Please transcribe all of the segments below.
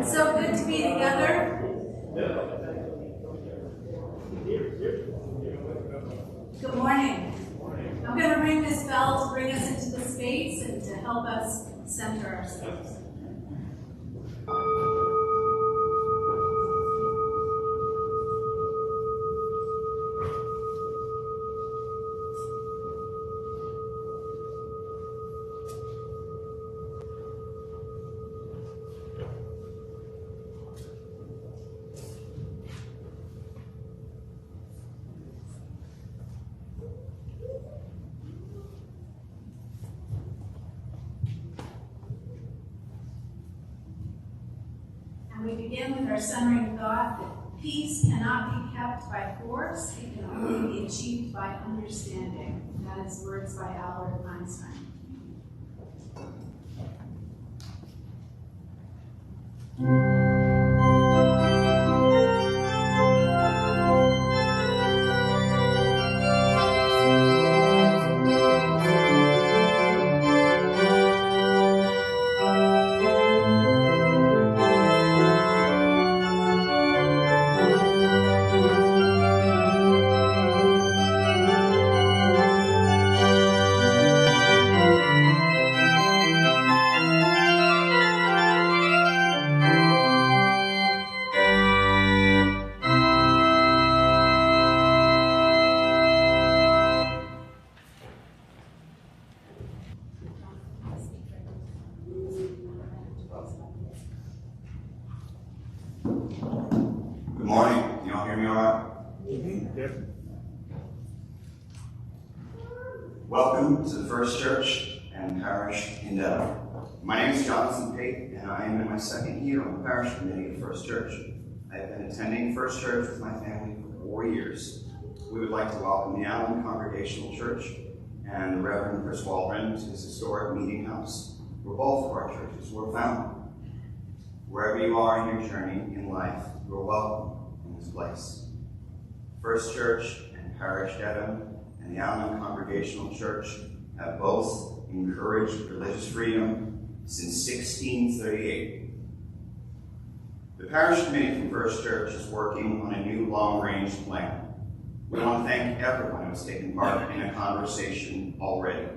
It's so good to be together. Good morning. I'm going to ring this bell to bring us into the space and to help us center ourselves. We begin with our centering thought that peace cannot be kept by force, it can only be achieved by understanding. That is words by Albert Einstein. Good morning. Can you all hear me all right? Yes. Welcome to the First Church and Parish in Dedham. My name is Jonathan Pate, and I am in my second year on the Parish Committee of First Church. I have been attending First Church with my family for 4 years. We would like to welcome the Allin Congregational Church and the Reverend Chris Waldron to this historic meeting house, where both of our churches were founded. Wherever you are in your journey in life, you are welcome in this place. First Church and Parish Dedham and the Allin Congregational Church have both encouraged religious freedom since 1638. The Parish Committee from First Church is working on a new long-range plan. We want to thank everyone who has taken part in a conversation already.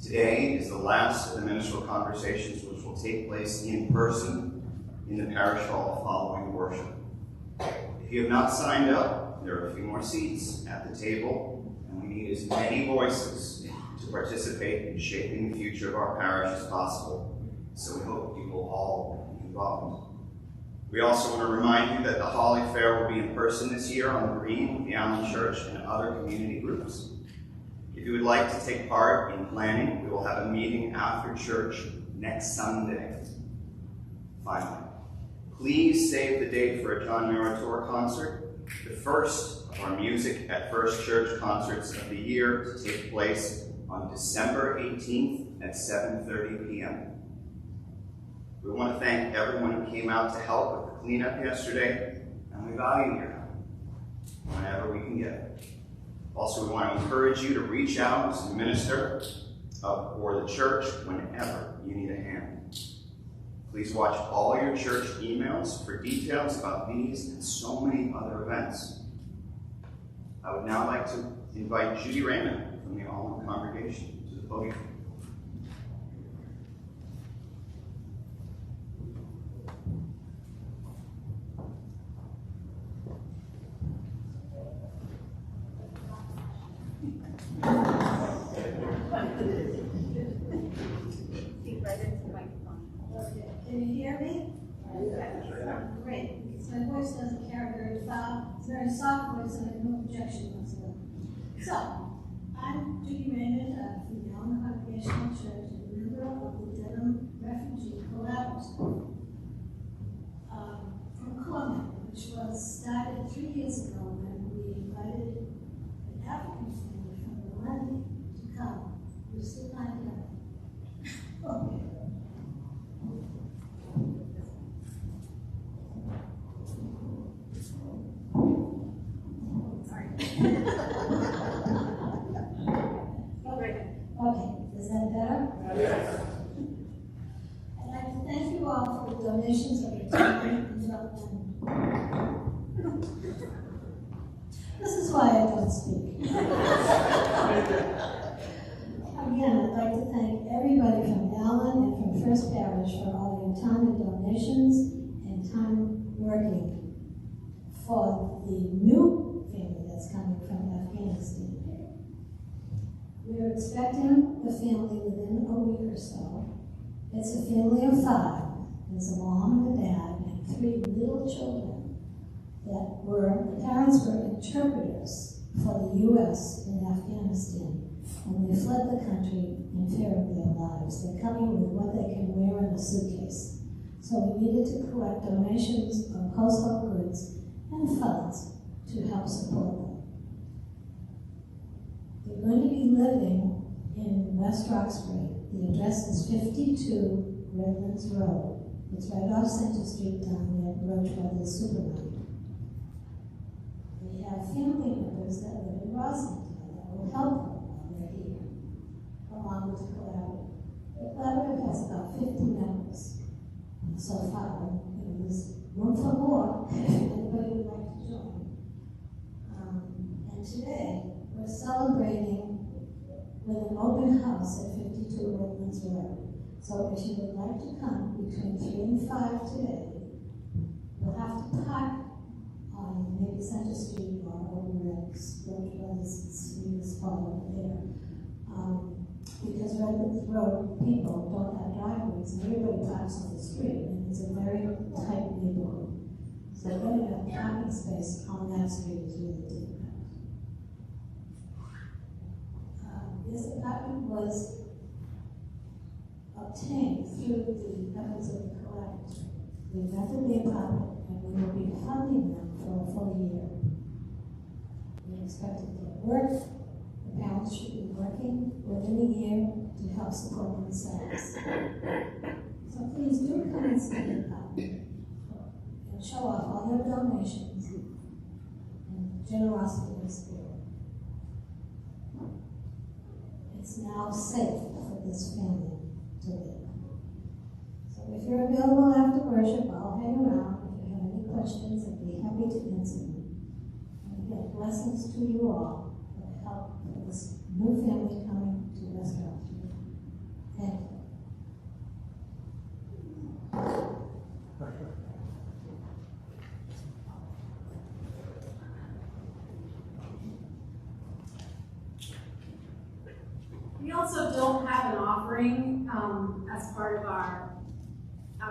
Today is the last of the ministerial conversations which will take place in person in the parish hall following worship. If you have not signed up, there are a few more seats at the table, and we need as many voices to participate in shaping the future of our parish as possible. So we hope you will all be involved. We also want to remind you that the Holly Fair will be in person this year on the green with the Allin Church and other community groups. If you would like to take part in planning, we will have a meeting after church next Sunday. Finally, please save the date for a John Murator concert, the first of our Music at First Church concerts of the year, to take place on December 18th at 7:30 p.m. We want to thank everyone who came out to help with the cleanup yesterday, and we value your help whenever we can get it. Also, we want to encourage you to reach out to the minister or the church whenever you need a hand. Please watch all your church emails for details about these and so many other events. I would now like to invite Judy Raymond from the Allin congregation to the podium. Can you hear me? Great, because my voice doesn't carry very far. It's a very soft voice and I have no projection whatsoever. So, I'm Judy Raymond from the Allin Congregational Church and a member of the Dedham Refugee Collaborative from Columbia, which was started 3 years ago when we invited an African family from Allin to come. We're still not here. Okay. Okay, is that better? Yes. I'd like to thank you all for the donations of the time. This is why I don't speak. Again, I'd like to thank everybody from Allin and from First Parish for all your time and donations and time working for the new family that's coming from Afghanistan. We're expecting the family within a week or so. It's a family of 5. There's a mom and a dad and 3 little children that the parents were interpreters for the U.S. in Afghanistan. And they fled the country in fear of their lives. They're coming with what they can wear in a suitcase. So we needed to collect donations of household goods and funds to help support them. They're going to be living in West Roxbury. The address is 52 Redlands Road. It's right off Center Street down there, Roach Brothers Supermarket. We have family members that live in Roslyn that will help them while they're here, along with the collaborative. The collaborative has about 50 members so far. There's room for more if anybody would like to join. And today, we're celebrating with an open house at 52 Redlands Road. So if you would like to come between 3 and 5 today, you'll have to park on maybe Center Street or over at Roach Brothers Street spot over there. Because Redlands Road people don't have driveways and everybody parks on the street, and it's a very tight neighborhood. So getting a parking space on that street is really difficult. This apartment was obtained through the efforts of the collaborative. We rented the apartment and we will be funding them for a full year. We expect to get work. The parents should be working within a year to help support themselves. So please do come and see the apartment and show off all your donations and generosity of spirit. It's now safe for this family to live. So if you're available after worship, I'll hang around. If you have any questions, I'd be happy to answer them. And again, blessings to you all for the help of this new family coming to West Roxbury. Thank you. We also don't have an offering as part of our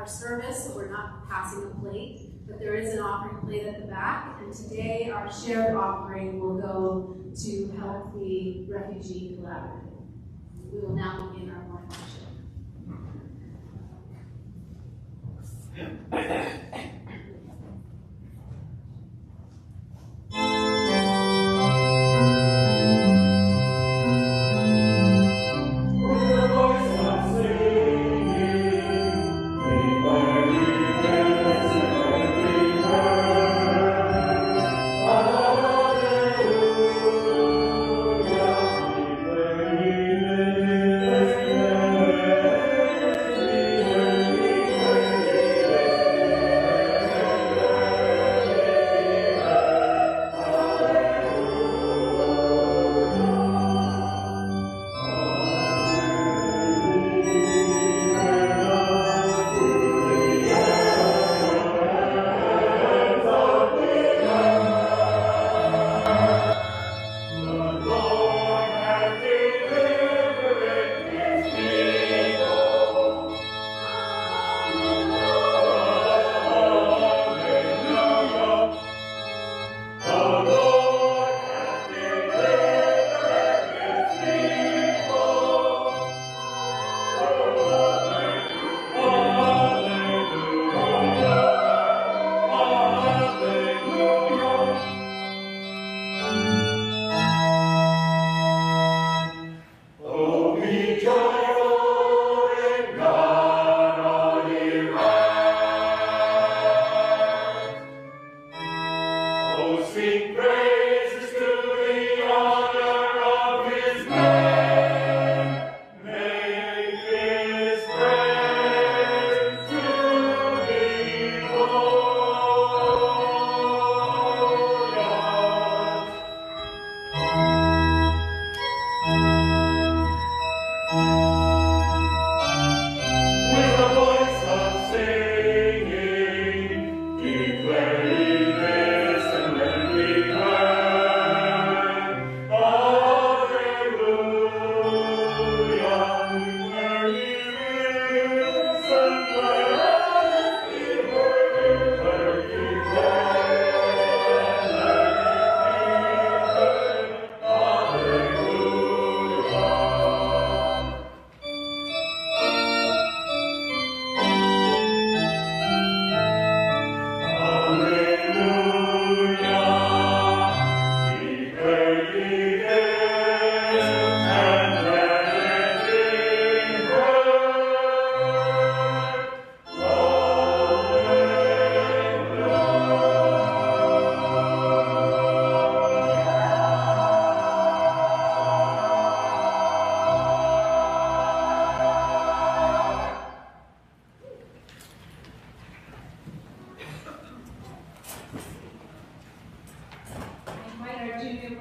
service, so we're not passing a plate, but there is an offering plate at the back, and today our shared offering will go to help the refugee collaborative. We will now begin our morning worship.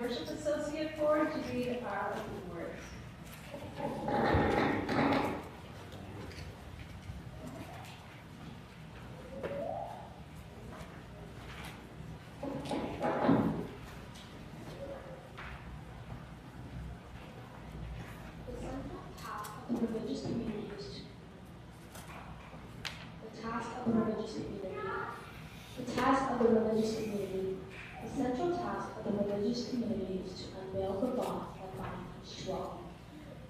worship associate forward to read our opening words. The religious community is the task of the religious community. The task of the religious community. The central task of the religious community is to unveil the law that binds each to all.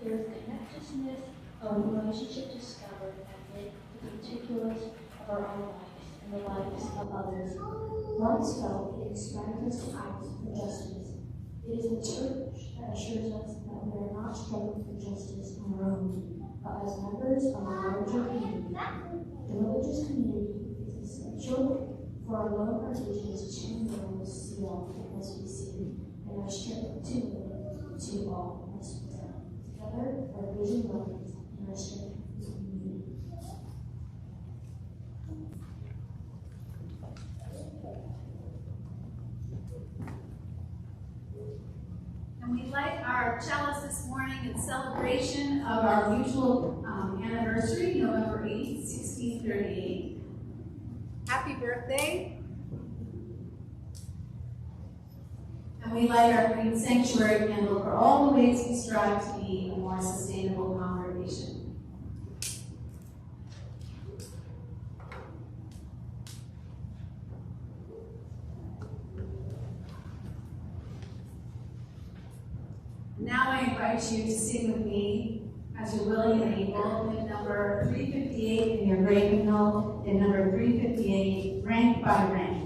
There is connectedness of relationship discovered amid the particulars of our own lives and the lives of others. Once felt, it inspires us to act for justice. It is the church that assures us that we are not struggling for justice on our own, but as members of a larger community. The religious community is essential for our love our vision is too narrow to see all that must be seen, and our strength too little to all must be done. Together, our vision runs, and our strength is community. And we light our chalice this morning in celebration of our mutual anniversary, November 8th, 1638. Happy birthday. And we light our green sanctuary candle for all the ways we strive to be a more sustainable congregation. Now I invite you to sing with me, as you're willing and able, hymn number 358 in your grave hymnal, and number 358, rank by rank.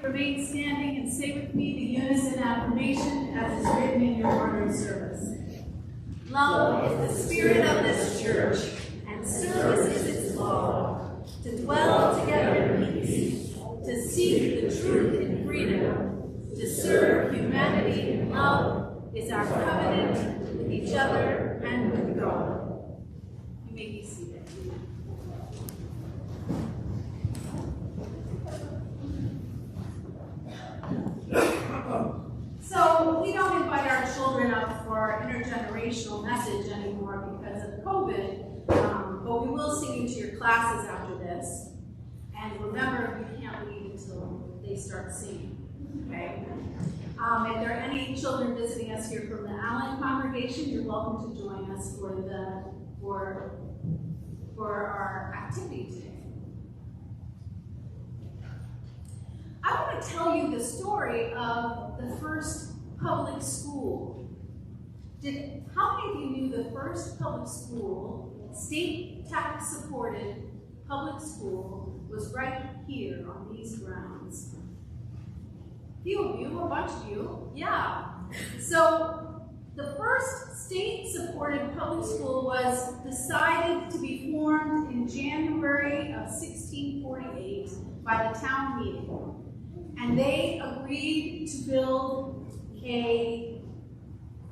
Remain standing and say with me the unison affirmation as is written in your order of service. Love is the spirit of this church, and service is its law. To dwell together in peace, to seek the truth in freedom, to serve humanity in love is our covenant with each other and with God. You may be seated. So we don't invite our children up for intergenerational message anymore because of COVID, but we will sing you to your classes after this. And remember, you can't leave until they start singing, okay? If there are any children visiting us here from the Allin congregation, you're welcome to join us for our activity today. I want to tell you the story of the first public school. How many of you knew the first public school, state tax supported public school, was right here on these grounds? A few of you, a bunch of you, yeah. So the first state supported public school was decided to be formed in January of 1648 by the town meeting. And they agreed to build a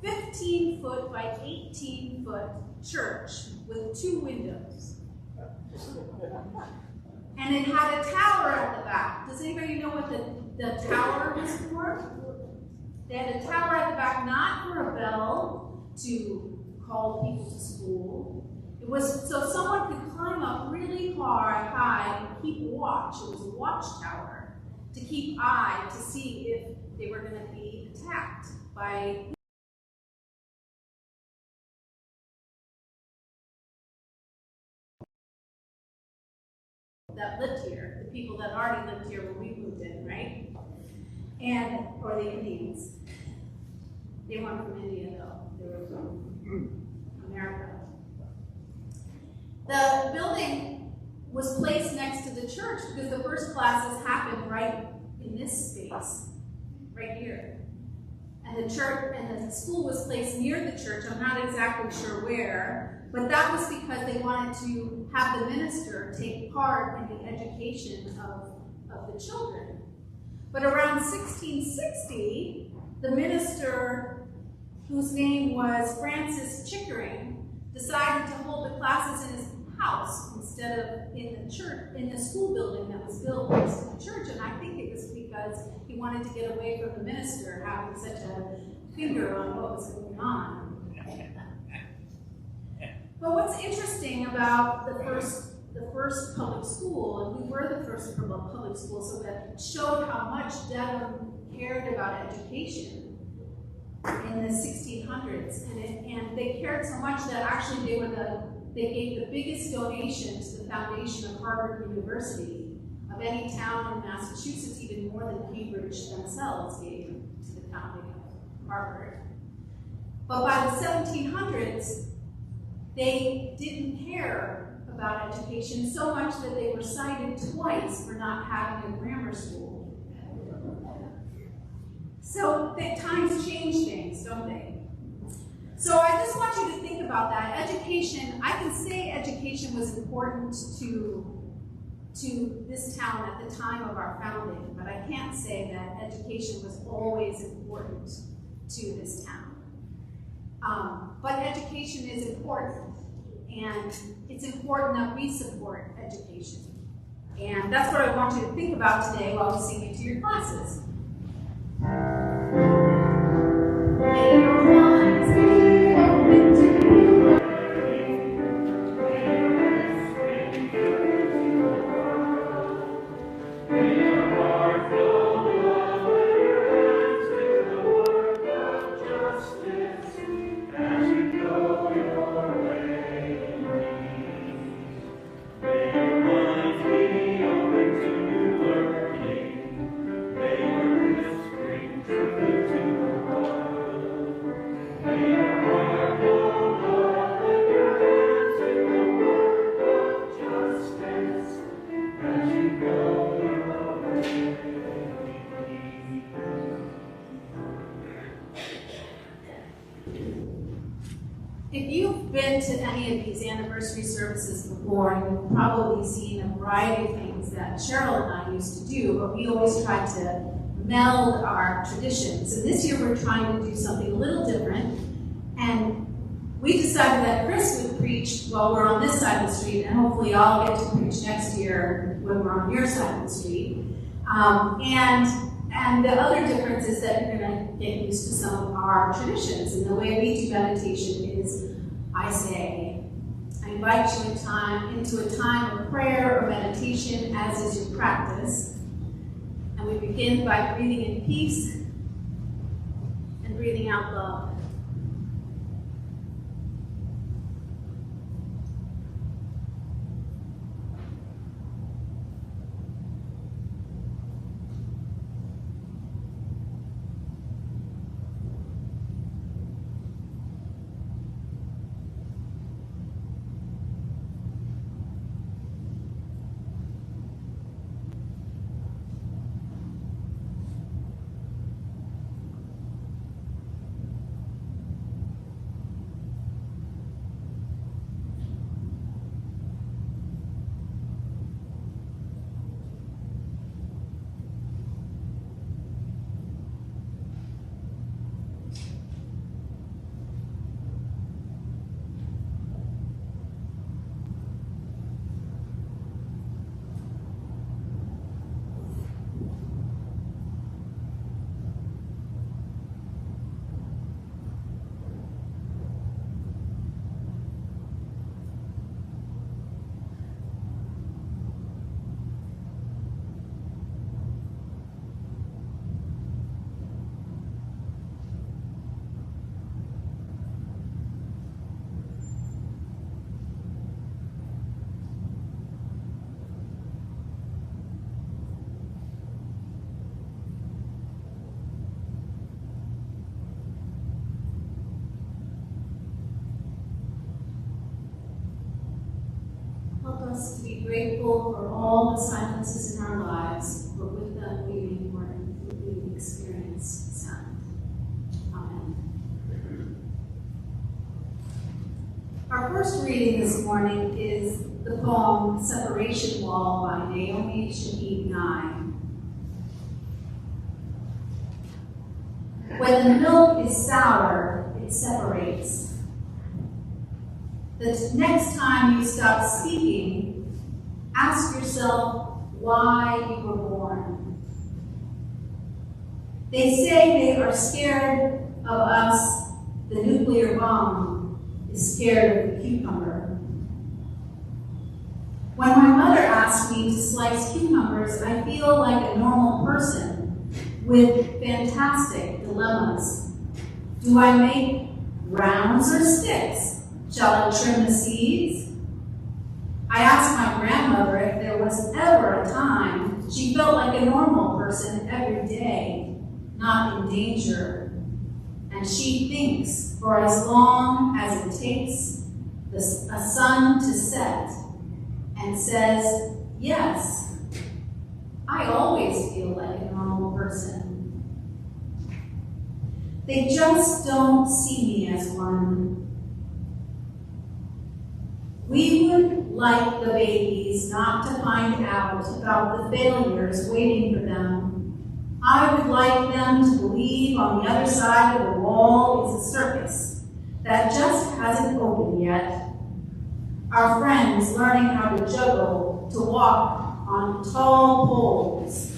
15-foot by 18-foot church with 2 windows. And it had a tower at the back. Does anybody know what the tower was for? They had a tower at the back, not for a bell to call people to school. It was so someone could climb up really high and keep watch. It was a watchtower to keep eye to see if they were going to be attacked by that lived here, the people that already lived here when we moved in, right? Or the Indians. They weren't from India though, they were from America. The building was placed next to the church because the first classes happened right in this space, right here. And the church and the school was placed near the church. I'm not exactly sure where, but that was because they wanted to have the minister take part in the education of the children. But around 1660, the minister, whose name was Francis Chickering, decided to hold the classes in his house instead of in the church, in the school building that was built next to the church. And I think it was because he wanted to get away from the minister having such a finger on what was going on. But what's interesting about the first public school, and we were the first public school, so that showed how much Dedham cared about education in the 1600s, and they cared so much that actually they gave the biggest donation to the foundation of Harvard University of any town in Massachusetts, even more than Cambridge themselves gave to the founding of Harvard. But by the 1700s, they didn't care about education so much that they were cited twice for not having a grammar school. So times change things, don't they? So I just want you to think about that. Education, I can say education was important to this town at the time of our founding, but I can't say that education was always important to this town. But education is important, and it's important that we support education. And that's what I want you to think about today while we sing it to your classes. May your minds be open to you. May your heart flow over to the work of justice as you go your way. May your minds be open to new learning. May your lips bring If you've been to any of these anniversary services before, you've probably seen a variety of things that Cheryl and I used to do, but we always tried to meld our traditions. And this year we're trying to do something a little different. And we decided that Chris would preach while we're on this side of the street, and hopefully I'll get to preach next year when we're on your side of the street. And the other difference is that you're going to get used to some of our traditions. And the way we do meditation is, I invite you into a time of prayer or meditation, as is your practice. And we begin by breathing in peace and breathing out love. Help us to be grateful for all the silences in our lives, but with them we experience sound. Amen. Our first reading this morning is the poem Separation Wall by Naomi Shahid Nye. When the milk is sour, it separates. The next time you stop speaking, ask yourself why you were born. They say they are scared of us. The nuclear bomb is scared of the cucumber. When my mother asked me to slice cucumbers, I feel like a normal person with fantastic dilemmas. Do I make rounds or sticks? Shall I trim the seeds? I asked my grandmother if there was ever a time she felt like a normal person every day, not in danger. And she thinks for as long as it takes a sun to set, and says, yes, I always feel like a normal person. They just don't see me as one. We would like the babies not to find out about the failures waiting for them. I would like them to believe on the other side of the wall is a circus that just hasn't opened yet. Our friends learning how to juggle, to walk on tall poles.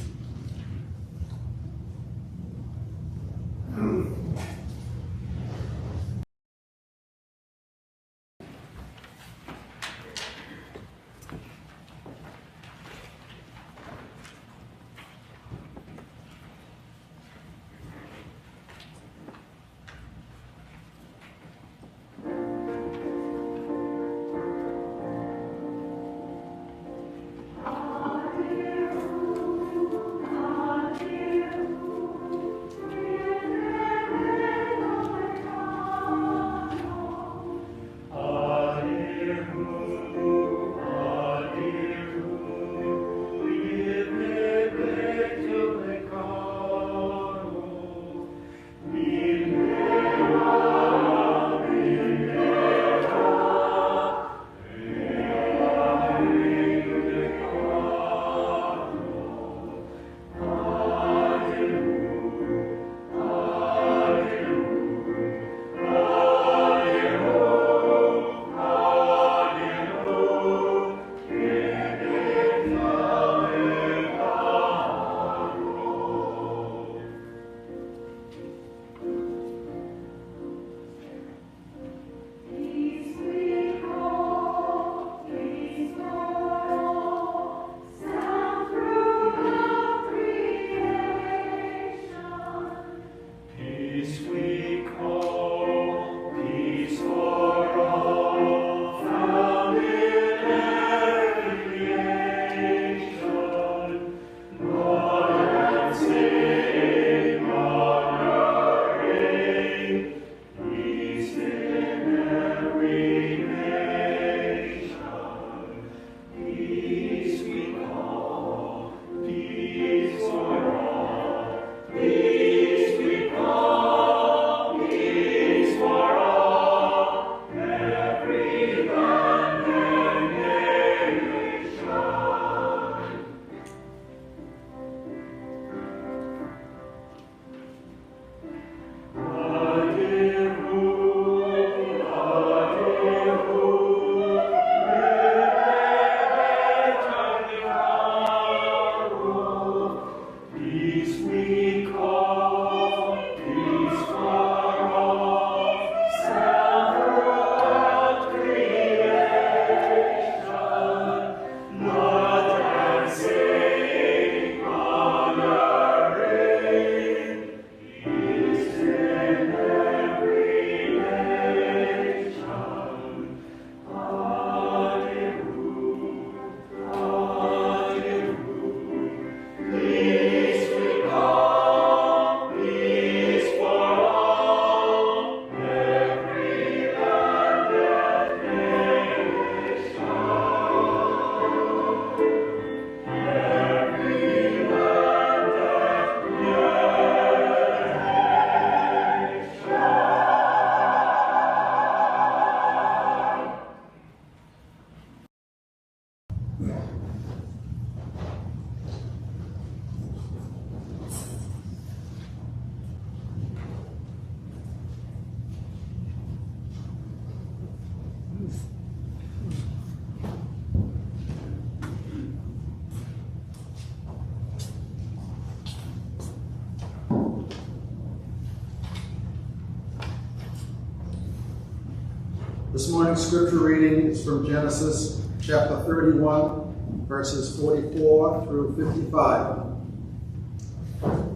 This morning's scripture reading is from Genesis chapter 31, verses 44 through 55.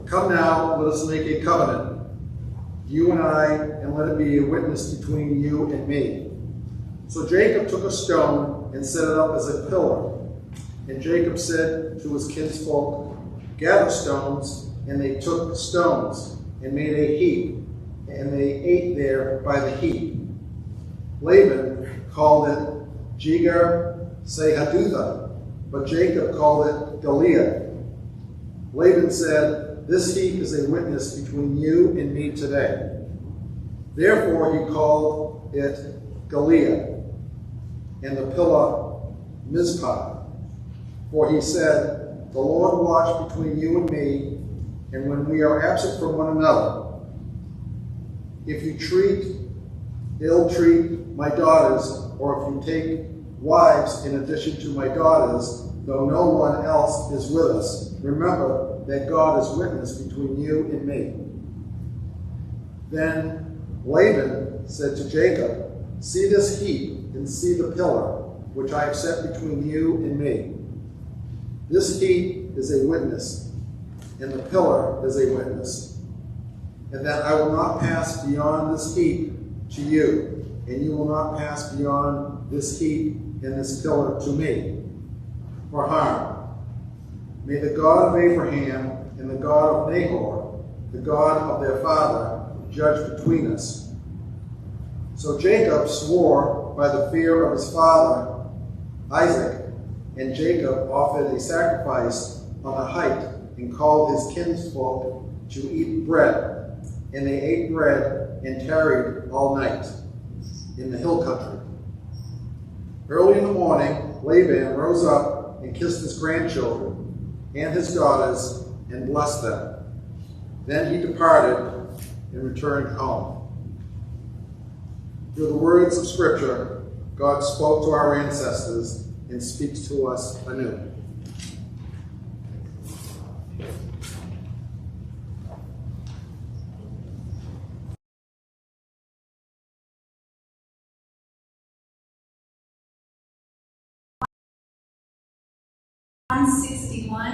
Come now, let us make a covenant, you and I, and let it be a witness between you and me. So Jacob took a stone and set it up as a pillar. And Jacob said to his kinsfolk, gather stones, and they took stones and made a heap, and they ate there by the heap. Laban called it Jegar-sahadutha, but Jacob called it Gilead. Laban said, this heap is a witness between you and me today. Therefore he called it Gilead, and the pillar Mizpah. For he said, the Lord watch between you and me, and when we are absent from one another. If you ill-treat my daughters, or if you take wives in addition to my daughters, though no one else is with us, remember that God is witness between you and me. Then Laban said to Jacob, see this heap and see the pillar, which I have set between you and me. This heap is a witness, and the pillar is a witness, and that I will not pass beyond this heap to you, and you will not pass beyond this heap and this pillar to me, for harm. May the God of Abraham and the God of Nahor, the God of their father, judge between us. So Jacob swore by the fear of his father Isaac, and Jacob offered a sacrifice on the height and called his kinsfolk to eat bread. And they ate bread and tarried all night in the hill country. Early in the morning, Laban rose up and kissed his grandchildren and his daughters and blessed them. Then he departed and returned home. Through the words of Scripture, God spoke to our ancestors and speaks to us anew.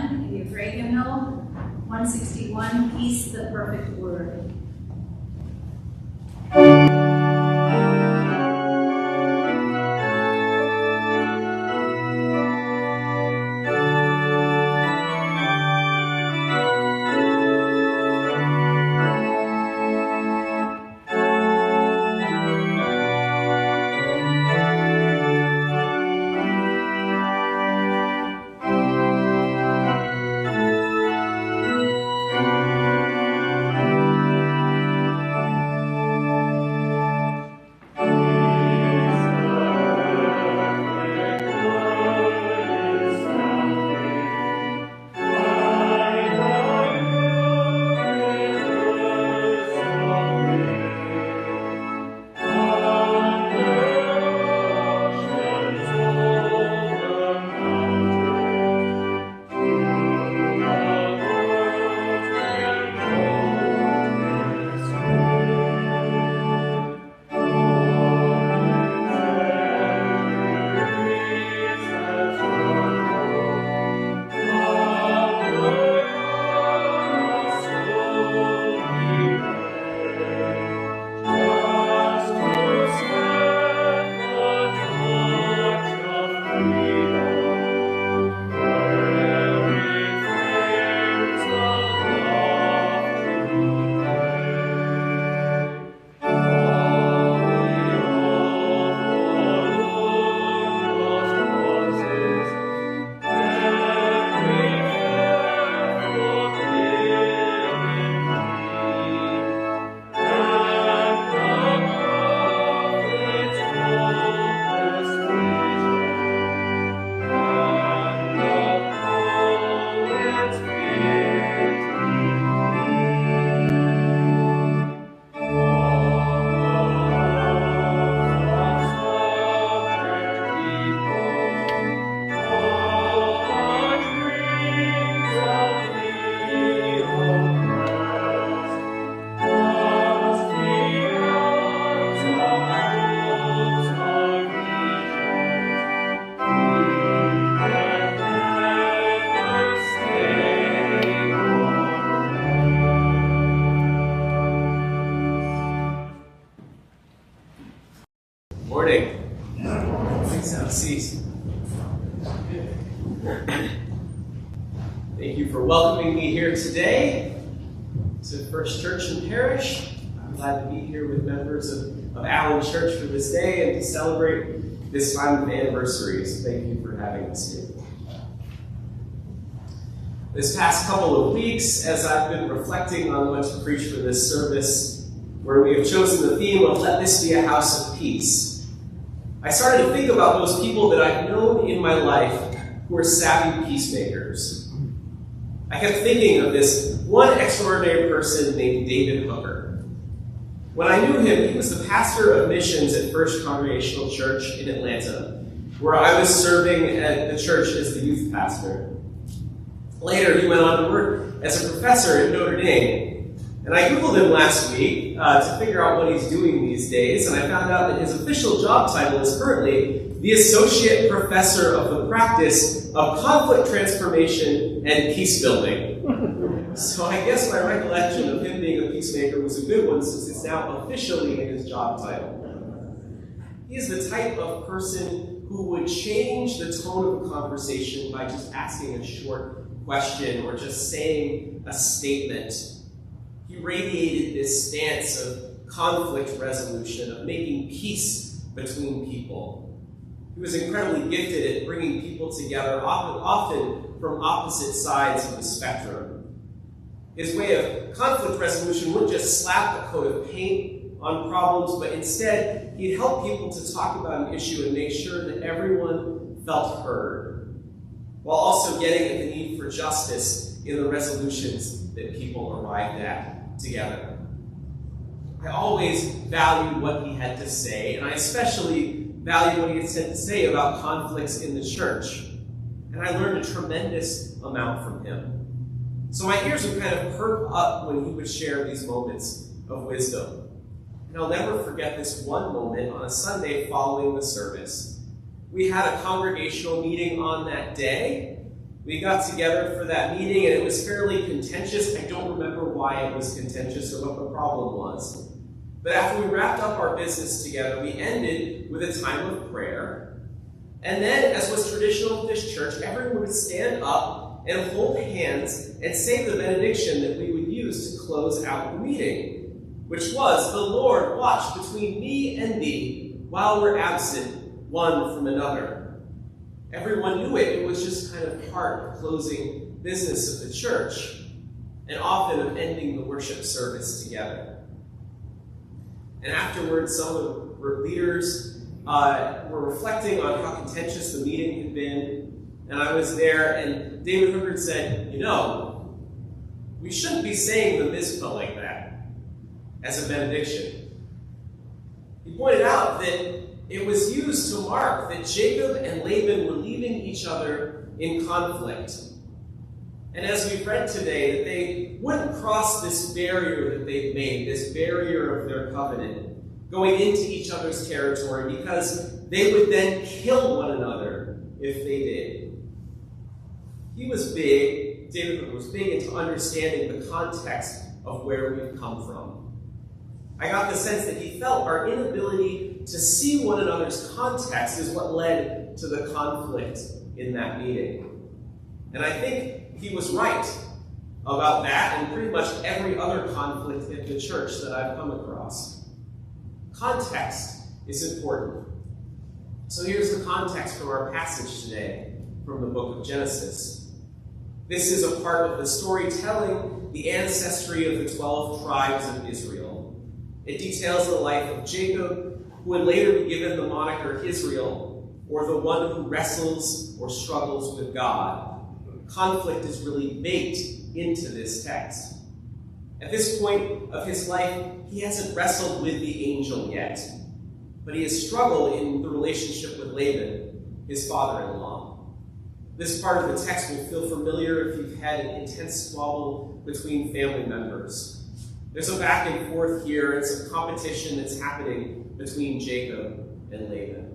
In your great hymnal, 161, Peace, the Perfect Word. welcoming me here today to First Church and Parish. I'm glad to be here with members of Allin Church for this day and to celebrate this time of anniversary. So thank you for having us here. This past couple of weeks, as I've been reflecting on what to preach for this service, where we have chosen the theme of Let This Be a House of Peace, I started to think about those people that I've known in my life who are savvy peacemakers. I kept thinking of this one extraordinary person named David Hooker. When I knew him, he was the pastor of missions at First Congregational Church in Atlanta, where I was serving at the church as the youth pastor. Later, he went on to work as a professor at Notre Dame. And I Googled him last week to figure out what he's doing these days, and I found out that his official job title is currently the Associate Professor of the Practice of Conflict Transformation and Peace Building. So I guess my recollection of him being a peacemaker was a good one, since it's now officially in his job title. He is the type of person who would change the tone of a conversation by just asking a short question or just saying a statement. He radiated this stance of conflict resolution, of making peace between people. He was incredibly gifted at bringing people together, often from opposite sides of the spectrum. His way of conflict resolution wouldn't just slap a coat of paint on problems, but instead, he'd help people to talk about an issue and make sure that everyone felt heard, while also getting at the need for justice in the resolutions that people arrived at together. I always valued what he had to say, and I especially valued what he had to say about conflicts in the church. And I learned a tremendous amount from him. So my ears would kind of perk up when he would share these moments of wisdom. And I'll never forget this one moment on a Sunday following the service. We had a congregational meeting on that day. We got together for that meeting, and it was fairly contentious. I don't remember why it was contentious or what the problem was. But after we wrapped up our business together, we ended with a time of prayer. And then, as was traditional of this church, everyone would stand up and hold hands and say the benediction that we would use to close out the meeting, which was, "The Lord watch between me and thee while we're absent one from another." Everyone knew it. It was just kind of part of closing business of the church, and often of ending the worship service together. And afterwards, some of the leaders were reflecting on how contentious the meeting had been, and I was there, and David Hooker said, "You know, we shouldn't be saying the Mizpah like that as a benediction." He pointed out that it was used to mark that Jacob and Laban were leaving each other in conflict. And as we've read today, that they wouldn't cross this barrier that they've made, this barrier of their covenant, going into each other's territory, because they would then kill one another if they did. He was big, David Hooker was big into understanding the context of where we've come from. I got the sense that he felt our inability to see one another's context is what led to the conflict in that meeting. And I think he was right about that and pretty much every other conflict in the church that I've come across. Context is important. So here's the context from our passage today from the book of Genesis. This is a part of the story telling the ancestry of the 12 tribes of Israel. It details the life of Jacob, who would later be given the moniker Israel, or the one who wrestles or struggles with God. Conflict is really baked into this text. At this point of his life, he hasn't wrestled with the angel yet, but he has struggled in the relationship with Laban, his father-in-law. This part of the text will feel familiar if you've had an intense squabble between family members. There's a back and forth here and some competition that's happening between Jacob and Laban.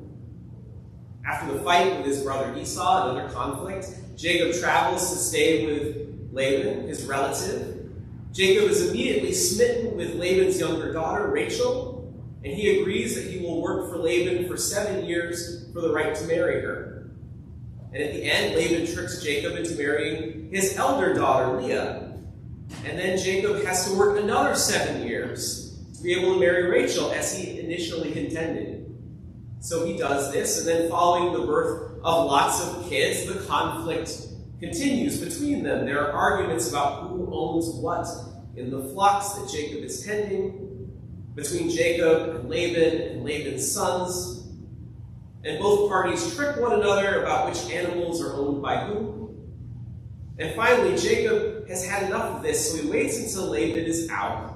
After the fight with his brother Esau, another conflict, Jacob travels to stay with Laban, his relative. Jacob is immediately smitten with Laban's younger daughter, Rachel, and he agrees that he will work for Laban for 7 years for the right to marry her. And at the end, Laban tricks Jacob into marrying his elder daughter, Leah. And then Jacob has to work another 7 years to be able to marry Rachel as he initially intended. So he does this, and then following the birth of lots of kids, the conflict continues between them. There are arguments about who owns what in the flocks that Jacob is tending, between Jacob and Laban's sons. And both parties trick one another about which animals are owned by whom. And finally, Jacob has had enough of this, so he waits until Laban is out.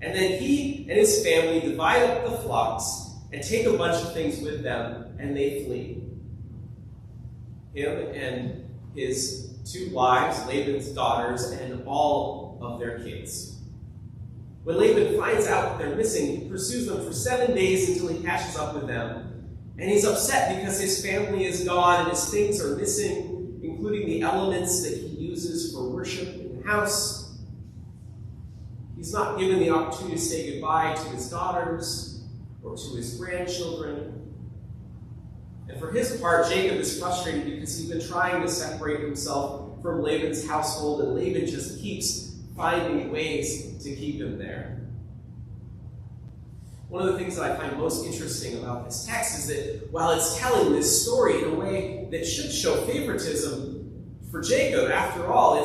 And then he and his family divide up the flocks and take a bunch of things with them, and they flee. Him and his 2 wives, Laban's daughters, and all of their kids. When Laban finds out that they're missing, he pursues them for 7 days until he catches up with them. And he's upset because his family is gone and his things are missing, including the elements that he uses for worship in the house. He's not given the opportunity to say goodbye to his daughters or to his grandchildren. And for his part, Jacob is frustrated because he's been trying to separate himself from Laban's household, and Laban just keeps finding ways to keep him there. One of the things that I find most interesting about this text is that while it's telling this story in a way that should show favoritism for Jacob, after all,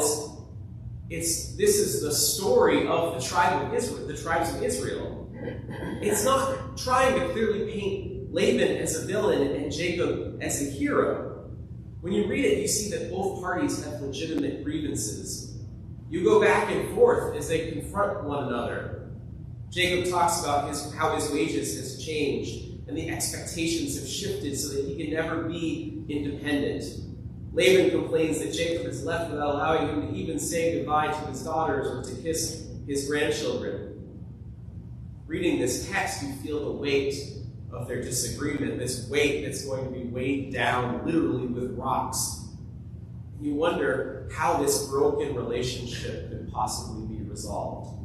this is the story of the tribes of Israel. It's not trying to clearly paint Laban as a villain and Jacob as a hero. When you read it, you see that both parties have legitimate grievances. You go back and forth as they confront one another. Jacob talks about how his wages has changed and the expectations have shifted so that he can never be independent. Laban complains that Jacob is left without allowing him to even say goodbye to his daughters or to kiss his grandchildren. Reading this text, you feel the weight of their disagreement, this weight that's going to be weighed down literally with rocks. You wonder how this broken relationship could possibly be resolved.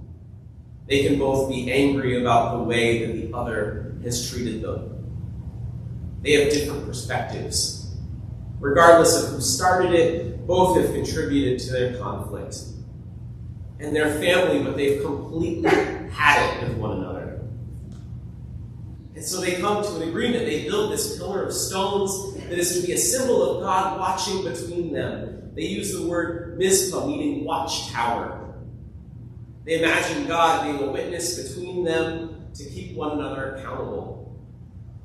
They can both be angry about the way that the other has treated them. They have different perspectives. Regardless of who started it, both have contributed to their conflict. And they're family, but they've completely had it with one another. And so they come to an agreement. They build this pillar of stones that is to be a symbol of God watching between them. They use the word Mizpah, meaning watchtower. They imagine God being a witness between them to keep one another accountable.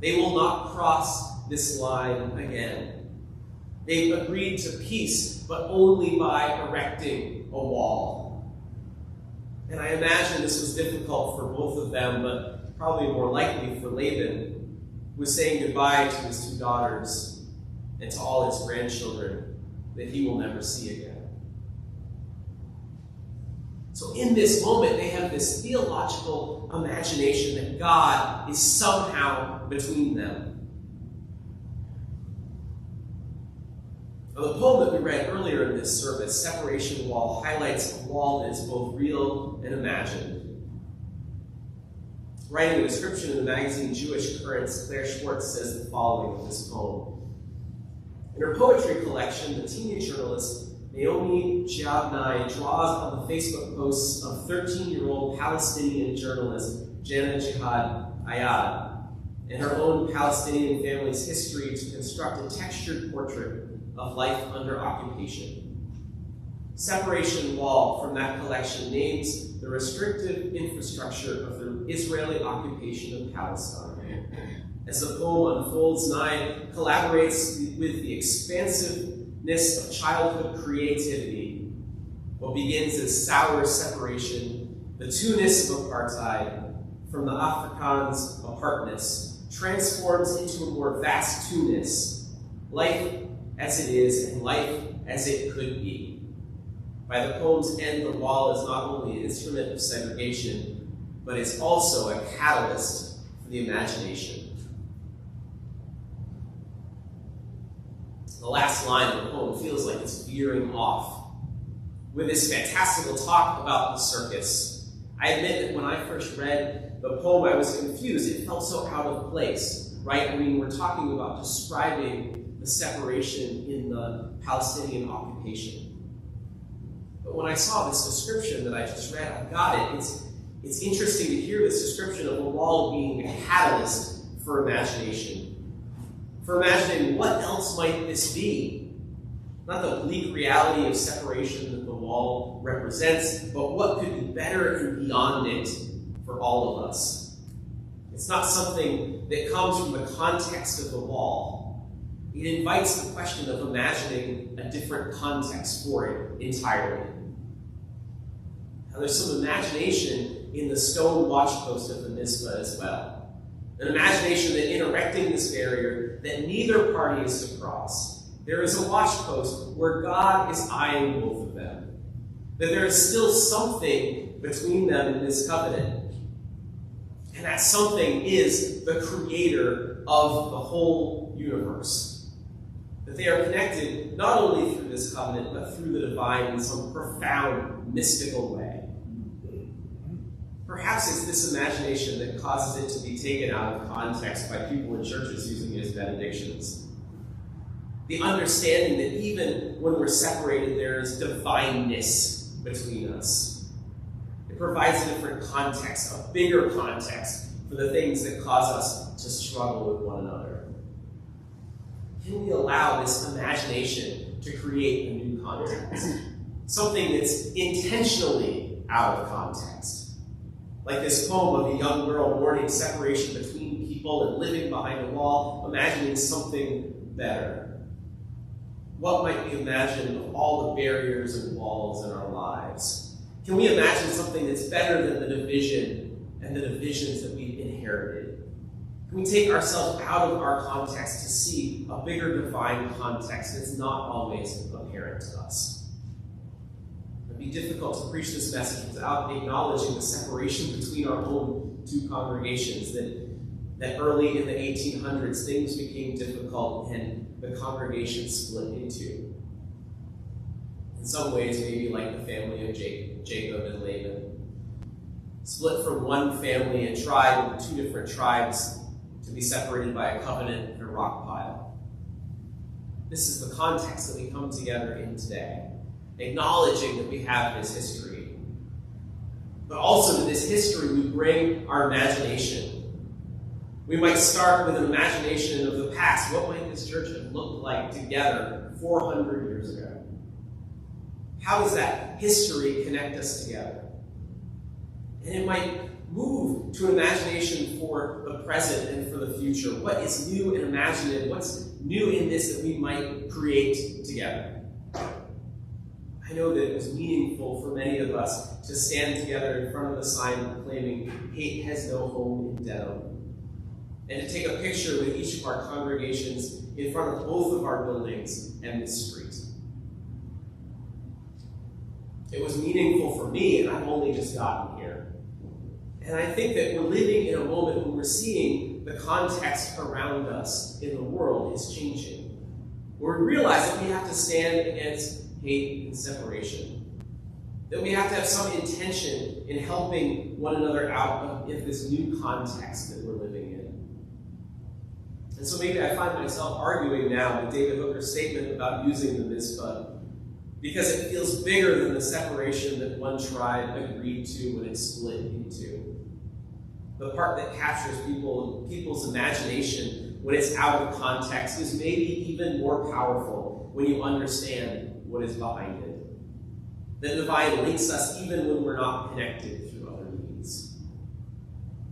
They will not cross this line again. They've agreed to peace, but only by erecting a wall. And I imagine this was difficult for both of them, but probably more likely for Laban, who was saying goodbye to his 2 daughters and to all his grandchildren that he will never see again. So in this moment, they have this theological imagination that God is somehow between them. Now, the poem that we read earlier in this service, Separation Wall, highlights a wall that is both real and imagined. Writing a description in the magazine Jewish Currents, Claire Schwartz says the following of this poem. In her poetry collection, the teenage journalist Naomi Jiabnai draws on the Facebook posts of 13-year-old Palestinian journalist Jana Jihad Ayad and her own Palestinian family's history to construct a textured portrait of life under occupation. Separation Wall from that collection names the restrictive infrastructure of the Israeli occupation of Palestine. As the poem unfolds, Nye collaborates with the expansiveness of childhood creativity. What begins as sour separation, the two-ness of apartheid, from the Afrikaans apartness, transforms into a more vast two-ness, life as it is and life as it could be. By the poem's end, the wall is not only an instrument of segregation, but is also a catalyst for the imagination. The last line of the poem feels like it's veering off with this fantastical talk about the circus. I admit that when I first read the poem, I was confused. It felt so out of place. right? I mean, we're talking about describing the separation in the Palestinian occupation. But when I saw this description that I just read, I got it. It's interesting to hear this description of a wall being a catalyst for imagination. For imagining what else might this be? Not the bleak reality of separation that the wall represents, but what could be better and beyond it for all of us. It's not something that comes from the context of the wall. It invites the question of imagining a different context for it entirely. Now, there's some imagination in the stone watchpost of the Mizpah as well. An imagination that in erecting this barrier that neither party is to cross, there is a watchpost where God is eyeing both of them. That there is still something between them in this covenant. And that something is the creator of the whole universe. That they are connected not only through this covenant, but through the divine in some profound, mystical way. Perhaps it's this imagination that causes it to be taken out of context by people in churches using it as benedictions. The understanding that even when we're separated, there is divineness between us. It provides a different context, a bigger context for the things that cause us to struggle with one another. Can we allow this imagination to create a new context? Something that's intentionally out of context. Like this poem of a young girl mourning separation between people and living behind a wall, imagining something better. What might we imagine of all the barriers and walls in our lives? Can we imagine something that's better than the division and the divisions that we've inherited? Can we take ourselves out of our context to see a bigger divine context that's not always apparent to us? It would be difficult to preach this message without acknowledging the separation between our own two congregations, that early in the 1800s things became difficult and the congregation split into. In some ways, maybe like the family of Jacob and Lyman. Split from one family and tribe into two different tribes to be separated by a covenant and a rock pile. This is the context that we come together in today, acknowledging that we have this history. But also to this history, we bring our imagination. We might start with an imagination of the past. What might this church have looked like together 400 years ago? How does that history connect us together? And it might move to an imagination for the present and for the future. What is new and imaginative? What's new in this that we might create together? I know that it was meaningful for many of us to stand together in front of the sign proclaiming hate has no home in Dedham. And to take a picture with each of our congregations in front of both of our buildings and this street. It was meaningful for me, and I've only just gotten here. And I think that we're living in a moment when we're seeing the context around us in the world is changing. Where we realize that we have to stand against hate and separation. That we have to have some intention in helping one another out of this new context that we're living in. And so maybe I find myself arguing now with David Hooker's statement about using the Mizpah because it feels bigger than the separation that one tribe agreed to when it split into. The part that captures people's imagination when it's out of context is maybe even more powerful when you understand what is behind it. The divine links us even when we're not connected through other means.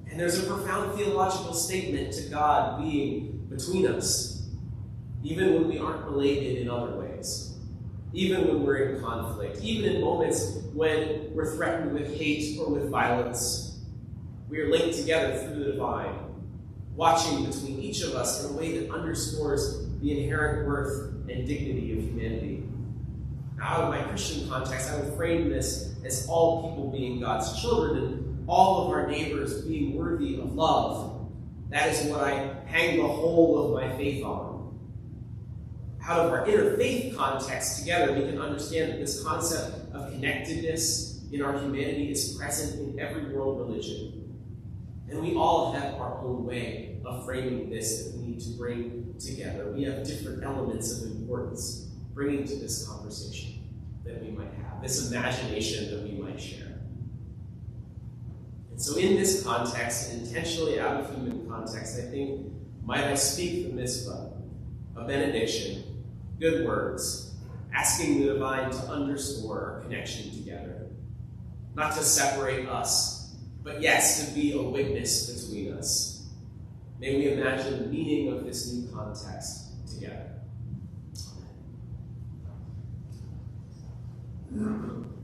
And there's a profound theological statement to God being between us, even when we aren't related in other ways. Even when we're in conflict, even in moments when we're threatened with hate or with violence, we are linked together through the divine, watching between each of us in a way that underscores the inherent worth and dignity of humanity. Now, out of my Christian context, I would frame this as all people being God's children and all of our neighbors being worthy of love. That is what I hang the whole of my faith on. Out of our interfaith context together, we can understand that this concept of connectedness in our humanity is present in every world religion. And we all have our own way of framing this that we need to bring together. We have different elements of importance bringing to this conversation that we might have, this imagination that we might share. And so in this context, intentionally out of human context, I think, might I speak the mitzvah, a benediction, good words, asking the divine to underscore our connection together, not to separate us, but yes, to be a witness between us. May we imagine the meaning of this new context together. Amen.